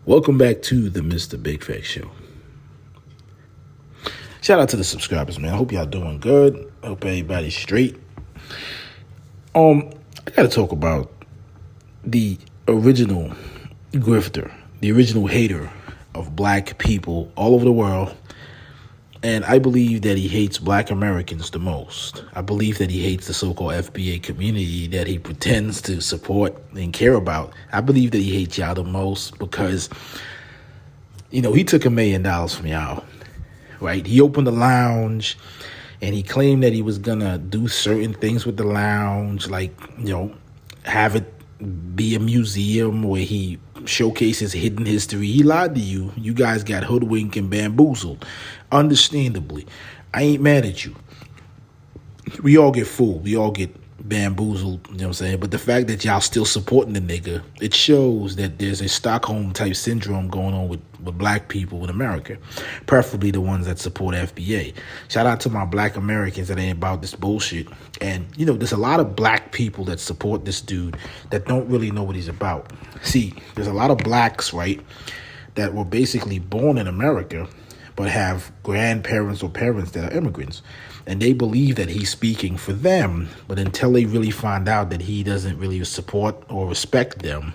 Welcome back to the Mr. Big Fact Show. Shout out to the subscribers, man. I hope y'all doing good. I hope everybody's straight. I gotta talk about the original grifter, the original hater of black people all over the world. And I believe that he hates black Americans the most. I believe that he hates the so-called FBA community that he pretends to support and care about. I believe that he hates y'all the most because, he took $1 million from y'all, right? He opened a lounge and he claimed that he was going to do certain things with the lounge, like, have it be a museum where he showcases hidden history. He lied to you. You guys got hoodwinked and bamboozled. Understandably. I ain't mad at you. We all get fooled. We all get bamboozled, you know what I'm saying? But the fact that y'all still supporting the nigga, it shows that there's a Stockholm type syndrome going on with black people in America, preferably the ones that support FBA. Shout out to my black Americans that ain't about this bullshit. And, there's a lot of black people that support this dude that don't really know what he's about. See, there's a lot of blacks, right, that were basically born in America but have grandparents or parents that are immigrants. And they believe that he's speaking for them, but until they really find out that he doesn't really support or respect them,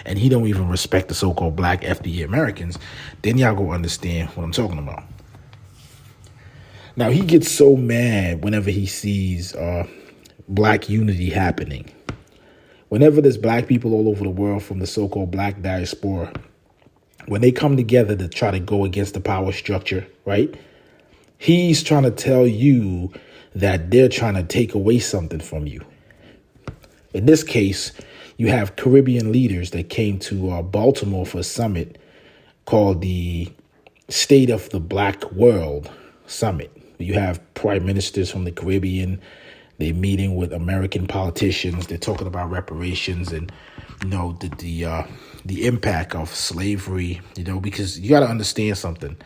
and he don't even respect the so-called black FBA Americans, then y'all go understand what I'm talking about. Now, he gets so mad whenever he sees black unity happening. Whenever there's black people all over the world from the so-called black diaspora, when they come together to try to go against the power structure, right? He's trying to tell you that they're trying to take away something from you. In this case, you have Caribbean leaders that came to Baltimore for a summit called the State of the Black World Summit. You have prime ministers from the Caribbean. They're meeting with American politicians. They're talking about reparations and, the impact of slavery, because you got to understand something.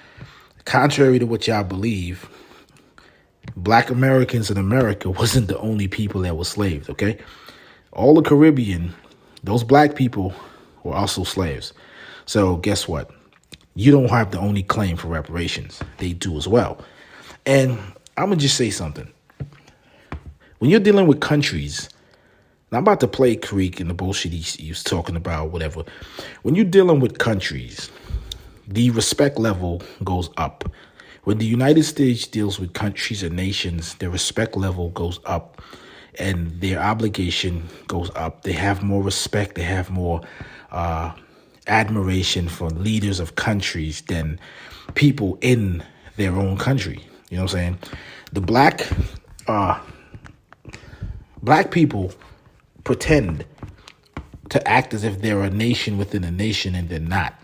Contrary to what y'all believe, black Americans in America wasn't the only people that were slaves, okay? All the Caribbean, those black people were also slaves. So guess what? You don't have the only claim for reparations. They do as well. And I'm going to just say something. When you're dealing with countries, and I'm about to play Tariq and the bullshit he was talking about, whatever. When you're dealing with countries, the respect level goes up. When the United States deals with countries and nations, their respect level goes up and their obligation goes up. They have more respect. They have more admiration for leaders of countries than people in their own country. You know what I'm saying? The black people pretend to act as if they're a nation within a nation, and they're not.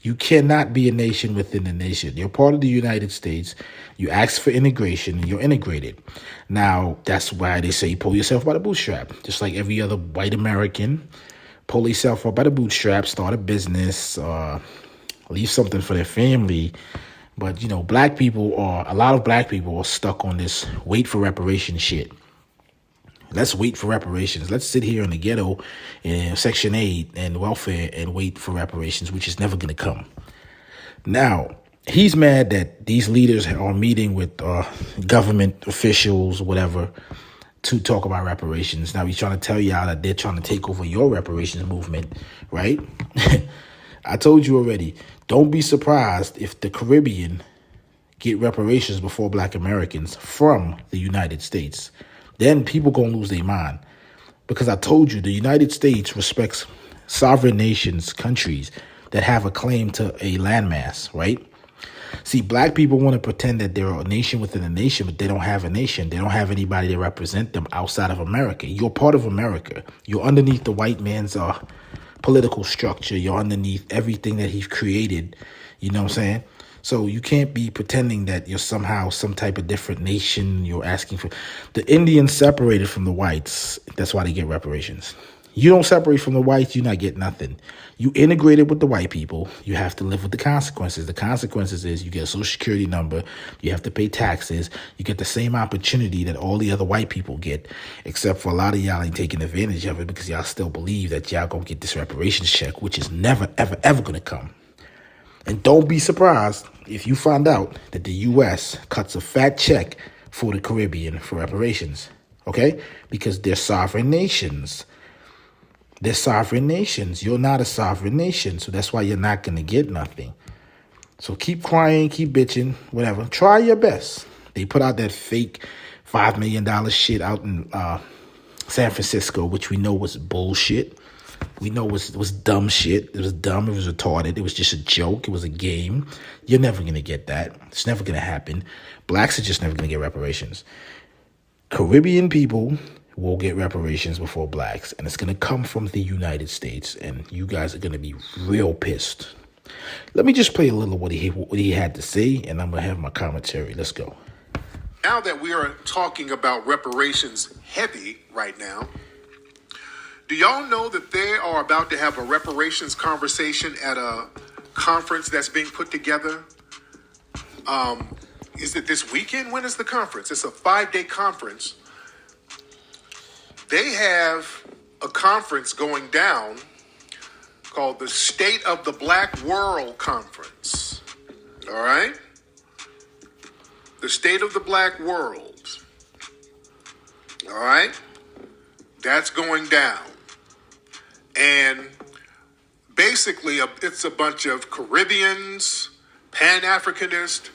You cannot be a nation within a nation. You're part of the United States. You ask for integration, and you're integrated. Now, that's why they say pull yourself by the bootstrap. Just like every other white American, pull yourself up by the bootstrap, start a business, leave something for their family. But, a lot of black people are stuck on this wait for reparations shit. Let's wait for reparations. Let's sit here in the ghetto in Section 8 and welfare and wait for reparations, which is never going to come. Now, he's mad that these leaders are meeting with government officials, whatever, to talk about reparations. Now, he's trying to tell y'all that they're trying to take over your reparations movement, right? I told you already, don't be surprised if the Caribbean get reparations before black Americans from the United States. Then people going to lose their mind. Because I told you, the United States respects sovereign nations, countries that have a claim to a landmass, right? See, black people want to pretend that they're a nation within a nation, but they don't have a nation. They don't have anybody to represent them outside of America. You're part of America. You're underneath the white man's political structure. You're underneath everything that he's created. You know what I'm saying? So you can't be pretending that you're somehow some type of different nation. You're asking for the Indians separated from the whites. That's why they get reparations. You don't separate from the whites, you not get nothing. You integrated with the white people, you have to live with the consequences. The consequences is you get a social security number, you have to pay taxes, you get the same opportunity that all the other white people get, except for a lot of y'all ain't taking advantage of it because y'all still believe that y'all gonna get this reparations check, which is never, ever, ever gonna come. And don't be surprised if you find out that the U.S. cuts a fat check for the Caribbean for reparations, okay? Because they're sovereign nations. They're sovereign nations. You're not a sovereign nation, so that's why you're not going to get nothing. So keep crying, keep bitching, whatever. Try your best. They put out that fake $5 million shit out in San Francisco, which we know was bullshit. We know it was dumb shit. It was dumb. It was retarded. It was just a joke. It was a game. You're never going to get that. It's never going to happen. Blacks are just never going to get reparations. Caribbean people will get reparations before blacks, and it's going to come from the United States, and you guys are going to be real pissed. Let me just play a little what he had to say, and I'm going to have my commentary. Let's go. Now that we are talking about reparations heavy right now, do y'all know that they are about to have a reparations conversation at a conference that's being put together? Is it this weekend? When is the conference? It's a 5-day conference. They have a conference going down called the State of the Black World Conference. All right? The State of the Black World. All right? That's going down. And basically, it's a bunch of Caribbeans, Pan-Africanists,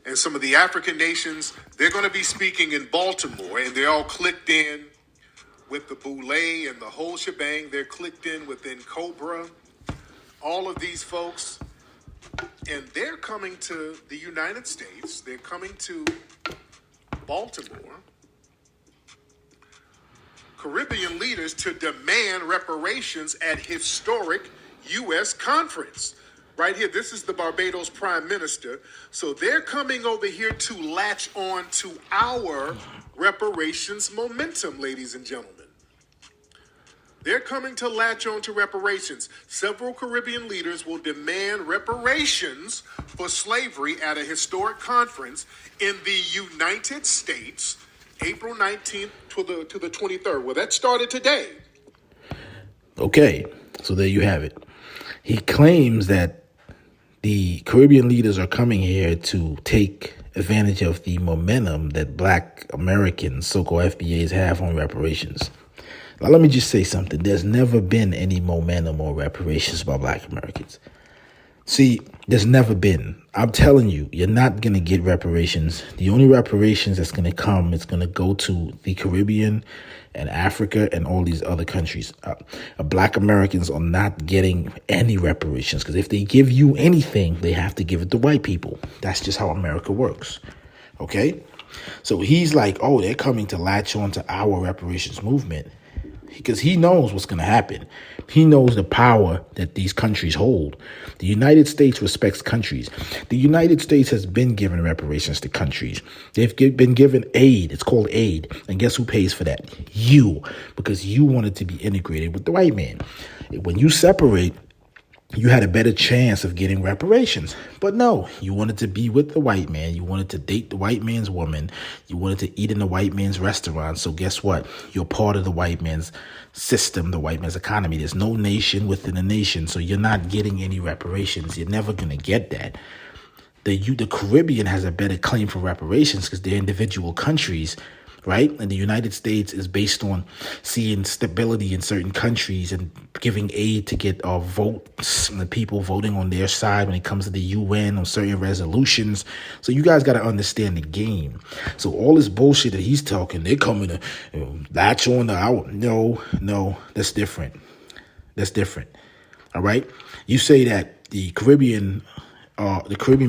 and some of the African nations. They're going to be speaking in Baltimore, and they're all clicked in with the Boule and the whole shebang. They're clicked in within Cobra. All of these folks, and they're coming to the United States. They're coming to Baltimore. Caribbean leaders to demand reparations at historic U.S. conference. Right here, this is the Barbados Prime Minister. So they're coming over here to latch on to our reparations momentum, ladies and gentlemen. They're coming to latch on to reparations. Several Caribbean leaders will demand reparations for slavery at a historic conference in the United States, April 19th to the 23rd. Well, that started today. Okay, so there you have it. He claims that the Caribbean leaders are coming here to take advantage of the momentum that Black Americans, so-called FBAs, have on reparations. Now, let me just say something. There's never been any momentum or reparations by Black Americans. See, there's never been. I'm telling you, you're not going to get reparations. The only reparations that's going to come is going to go to the Caribbean and Africa and all these other countries. Black Americans are not getting any reparations because if they give you anything, they have to give it to white people. That's just how America works. Okay? So he's like, oh, they're coming to latch on to our reparations movement. Because he knows what's going to happen. He knows the power that these countries hold. The United States respects countries. The United States has been giving reparations to countries. They've been given aid. It's called aid. And guess who pays for that? You. Because you wanted to be integrated with the white man. When you separate, you had a better chance of getting reparations. But no, you wanted to be with the white man. You wanted to date the white man's woman. You wanted to eat in the white man's restaurant. So guess what? You're part of the white man's system, the white man's economy. There's no nation within a nation. So you're not getting any reparations. You're never going to get that. The Caribbean has a better claim for reparations because they're individual countries, right? And the United States is based on seeing stability in certain countries and giving aid to get votes and the people voting on their side when it comes to the UN on certain resolutions. So you guys got to understand the game. So all this bullshit that he's talking, they're coming to latch on to our... No, that's different. That's different. All right? You say that the Caribbean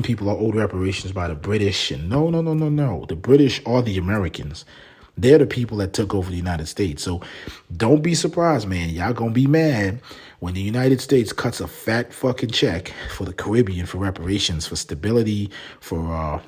people are owed reparations by the British. And no. The British are the Americans. They're the people that took over the United States. So don't be surprised, man. Y'all gonna be mad when the United States cuts a fat fucking check for the Caribbean for reparations, for stability, for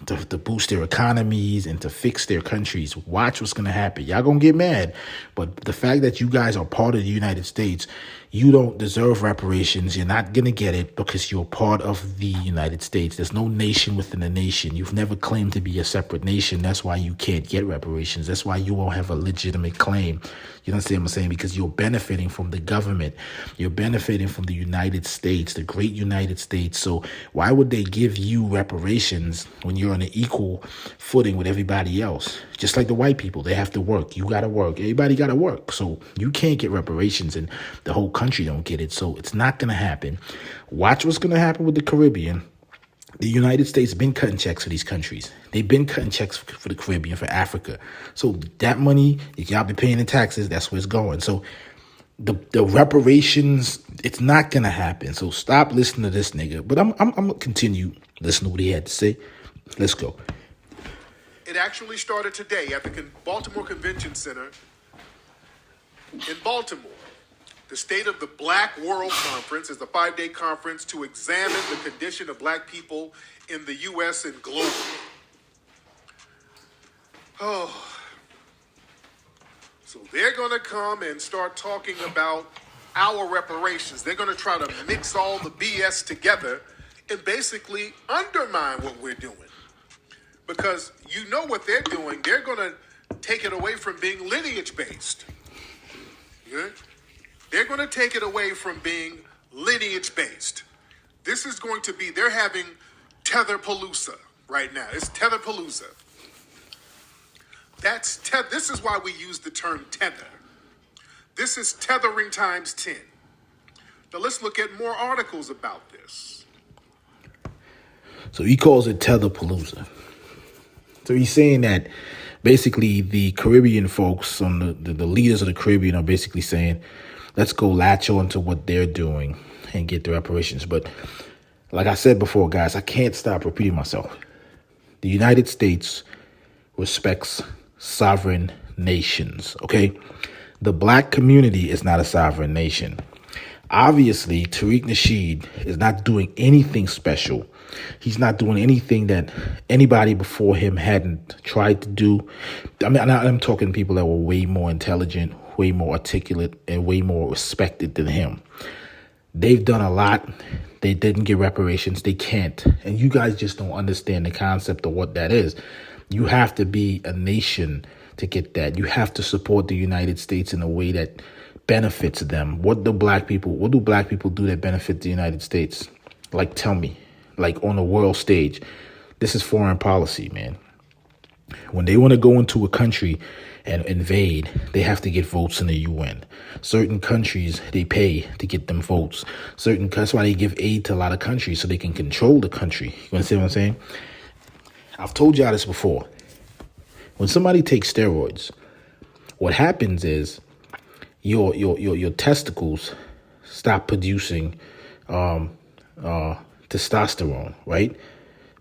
to boost their economies and to fix their countries. Watch what's going to happen. Y'all going to get mad. But the fact that you guys are part of the United States You don't deserve reparations. You're not going to get it because you're part of the United States. There's no nation within a nation. You've never claimed to be a separate nation. That's why you can't get reparations. That's why you won't have a legitimate claim. You understand what I'm saying? Because you're benefiting from the government. You're benefiting from the United States, the great United States. So why would they give you reparations when you're on an equal footing with everybody else? Just like the white people, they have to work. You got to work. Everybody got to work. So you can't get reparations and the whole country don't get it. So it's not going to happen. Watch what's going to happen with the Caribbean. The United States been cutting checks for these countries. They've been cutting checks for the Caribbean, for Africa. So that money, if y'all be paying the taxes, that's where it's going. So the reparations, it's not going to happen. So stop listening to this nigga. But I'm going to continue listening to what he had to say. Let's go. It actually started today at the Baltimore Convention Center in Baltimore. The State of the Black World Conference is a 5-day conference to examine the condition of black people in the U.S. and globally. Oh. So they're going to come and start talking about our reparations. They're going to try to mix all the BS together and basically undermine what we're doing. Because you know what they're doing. They're going to take it away from being lineage-based. Yeah? They're going to take it away from being lineage-based. This is going to be, they're having Tetherpalooza right now. It's Tetherpalooza. This is why we use the term tether. This is tethering times 10. Now let's look at more articles about this. So he calls it Tetherpalooza. So he's saying that basically the Caribbean folks, the leaders of the Caribbean are basically saying, let's go latch on to what they're doing and get the reparations. But like I said before, guys, I can't stop repeating myself. The United States respects sovereign nations, okay? The black community is not a sovereign nation. Obviously, Tariq Nasheed is not doing anything special. He's not doing anything that anybody before him hadn't tried to do. I mean, I'm talking people that were way more intelligent, way more articulate, and way more respected than him. They've done a lot. They didn't get reparations. They can't. And you guys just don't understand the concept of what that is. You have to be a nation to get that. You have to support the United States in a way that benefits them. What do black people do that benefit the United States? Like, tell me, like on the world stage. This is foreign policy, man. When they want to go into a country and invade, they have to get votes in the UN. Certain countries, they pay to get them votes. That's why they give aid to a lot of countries so they can control the country. You understand what I'm saying? I've told y'all this before. When somebody takes steroids, what happens is your testicles stop producing testosterone, right?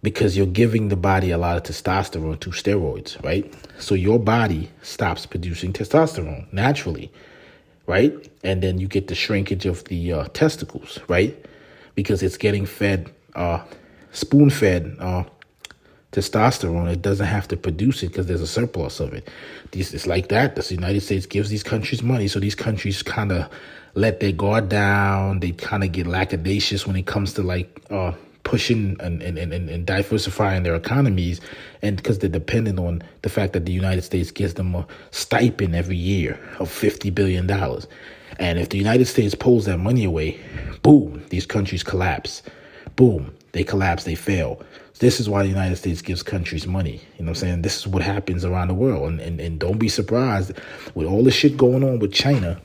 Because you're giving the body a lot of testosterone through steroids, right? So your body stops producing testosterone naturally, right? And then you get the shrinkage of the testicles, right? Because it's getting fed, spoon-fed testosterone. It doesn't have to produce it because there's a surplus of it. It's like that. The United States gives these countries money, so these countries kind of let their guard down. They kind of get lackadaisious when it comes to like pushing and diversifying their economies, and because they're dependent on the fact that the United States gives them a stipend every year of $50 billion. And if the United States pulls that money away, boom, these countries collapse. Boom, they collapse, they fail. This is why the United States gives countries money. You know what I'm saying? This is what happens around the world. And don't be surprised with all the shit going on with China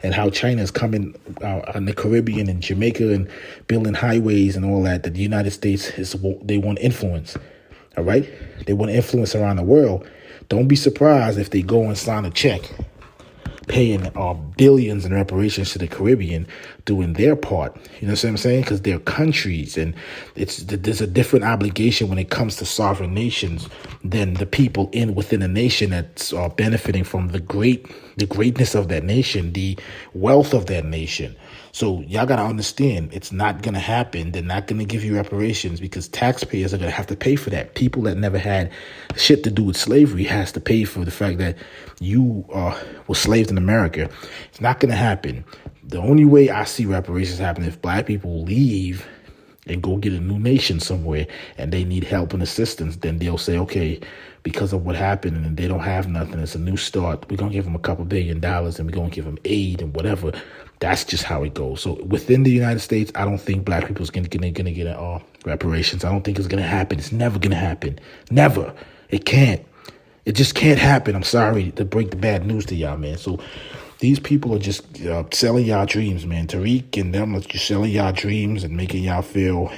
and how China is coming on the Caribbean and Jamaica and building highways and all that, that the United States, they want influence. All right? They want influence around the world. Don't be surprised if they go and sign a check paying billions in reparations to the Caribbean, doing their part. You know what I'm saying? Because they're countries, and there's a different obligation when it comes to sovereign nations than the people within a nation that's benefiting from the great the greatness of that nation, the wealth of that nation. So y'all got to understand, it's not going to happen. They're not going to give you reparations because taxpayers are going to have to pay for that. People that never had shit to do with slavery has to pay for the fact that you were slaves in America. It's not going to happen. The only way I see reparations happen if black people leave and go get a new nation somewhere and they need help and assistance, then they'll say, okay, because of what happened and they don't have nothing, it's a new start, we're going to give them a couple $1 billion and we're going to give them aid and whatever. That's just how it goes. So within the United States, I don't think black people is going to get reparations. I don't think it's going to happen. It's never going to happen. Never. It can't. It just can't happen. I'm sorry to break the bad news to y'all, man. So these people are just selling y'all dreams, man. Tariq and them are just selling y'all dreams and making y'all feel,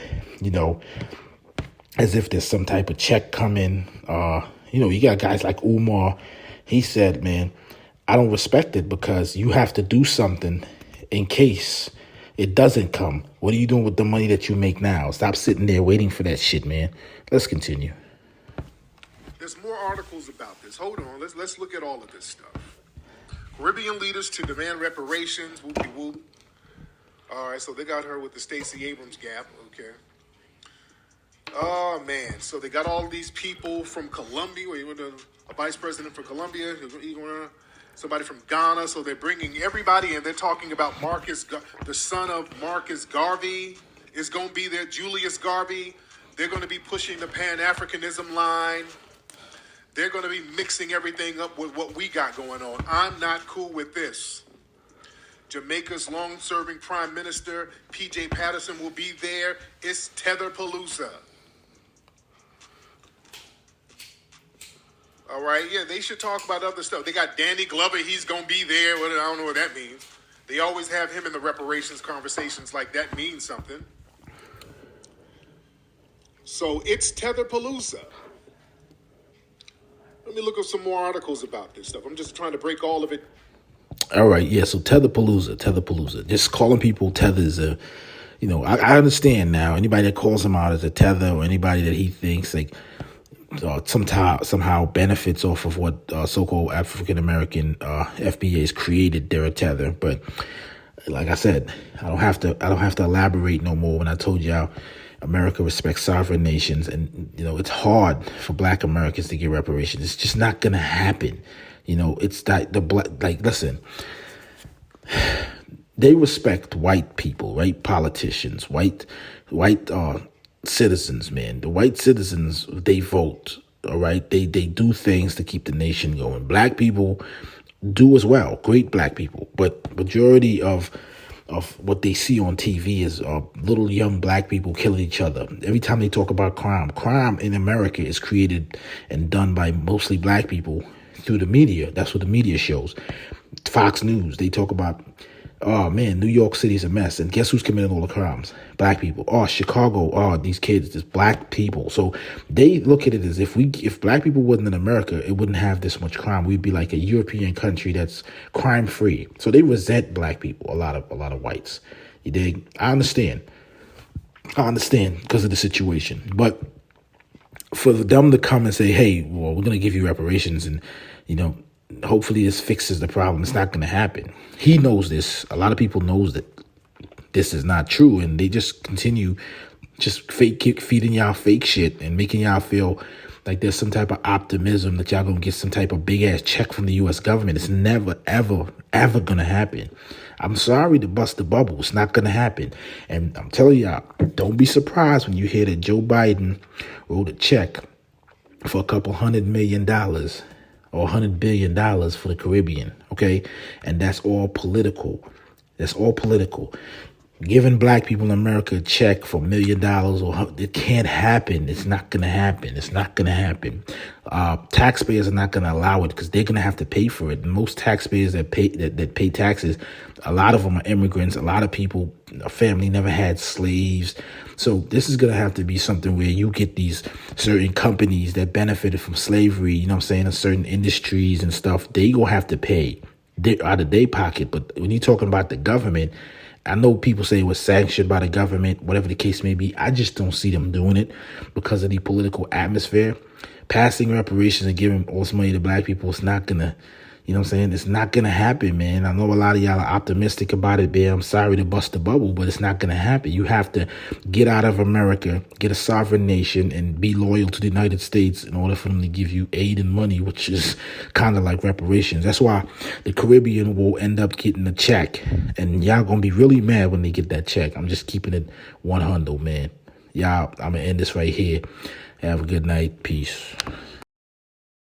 as if there's some type of check coming. You got guys like Umar. He said, man, I don't respect it because you have to do something in case it doesn't come. What are you doing with the money that you make now? Stop sitting there waiting for that shit, man. Let's continue. There's more articles about this. Hold on. Let's look at all of this stuff. Caribbean leaders to demand reparations. Whoopie whoop. All right, so they got her with the Stacey Abrams gap. Okay. Oh, man. So they got all these people from Colombia. A vice president from Colombia. Somebody from Ghana. So they're bringing everybody and they're talking about the son of Marcus Garvey is going to be there. Julius Garvey. They're going to be pushing the Pan-Africanism line. They're going to be mixing everything up with what we got going on. I'm not cool with this. Jamaica's long-serving Prime Minister, P.J. Patterson, will be there. It's Tetherpalooza. All right, yeah, they should talk about other stuff. They got Danny Glover. He's going to be there. I don't know what that means. They always have him in the reparations conversations like that means something. So it's Tetherpalooza. Let me look up some more articles about this stuff. I'm just trying to break all of it. All right, yeah, so Tetherpalooza. Just calling people tethers. I understand now. Anybody that calls them out as a tether or anybody that he thinks somehow benefits off of what so-called African-American FBA's created, they're a tether. But like I said, I don't have to elaborate no more when I told y'all America respects sovereign nations, and it's hard for black Americans to get reparations. It's just not gonna happen. It's that listen, they respect white people, right? Politicians, white citizens, man. The white citizens, they vote, all right? They do things to keep the nation going. Black people do as well, great black people, but majority of what they see on TV is little young black people killing each other. Every time they talk about crime in America is created and done by mostly black people through the media. That's what the media shows. Fox News, they talk about, oh man, New York City's a mess. And guess who's committing all the crimes? Black people. Oh, Chicago, oh, these kids, there's black people. So they look at it as if black people wasn't in America, it wouldn't have this much crime. We'd be like a European country that's crime free. So they resent black people, a lot of whites. You dig? I understand because of the situation. But for them to come and say, hey, well, we're going to give you reparations and, hopefully this fixes the problem. It's not going to happen. He knows this. A lot of people knows that this is not true, and they just continue feeding y'all fake shit and making y'all feel like there's some type of optimism that y'all gonna get some type of big ass check from the U.S. government. It's never, ever, ever gonna happen. I'm sorry to bust the bubble. It's not gonna happen. And I'm telling y'all, don't be surprised when you hear that Joe Biden wrote a check for a couple $100 million or $100 billion for the Caribbean, okay? And that's all political. Giving black people in America a check for $1 million, it can't happen. It's not going to happen. Taxpayers are not going to allow it because they're going to have to pay for it. Most taxpayers that pay taxes, a lot of them are immigrants. A lot of people, a family never had slaves. So this is going to have to be something where you get these certain companies that benefited from slavery, in certain industries and stuff. They going to have to pay out of their pocket. But when you're talking about the government, I know people say it was sanctioned by the government, whatever the case may be. I just don't see them doing it because of the political atmosphere. Passing reparations and giving all this money to black people is not going to, You know what I'm saying? It's not going to happen, man. I know a lot of y'all are optimistic about it, man. I'm sorry to bust the bubble, but it's not going to happen. You have to get out of America, get a sovereign nation, and be loyal to the United States in order for them to give you aid and money, which is kind of like reparations. That's why the Caribbean will end up getting a check, and y'all going to be really mad when they get that check. I'm just keeping it 100, man. Y'all, I'm going to end this right here. Have a good night. Peace.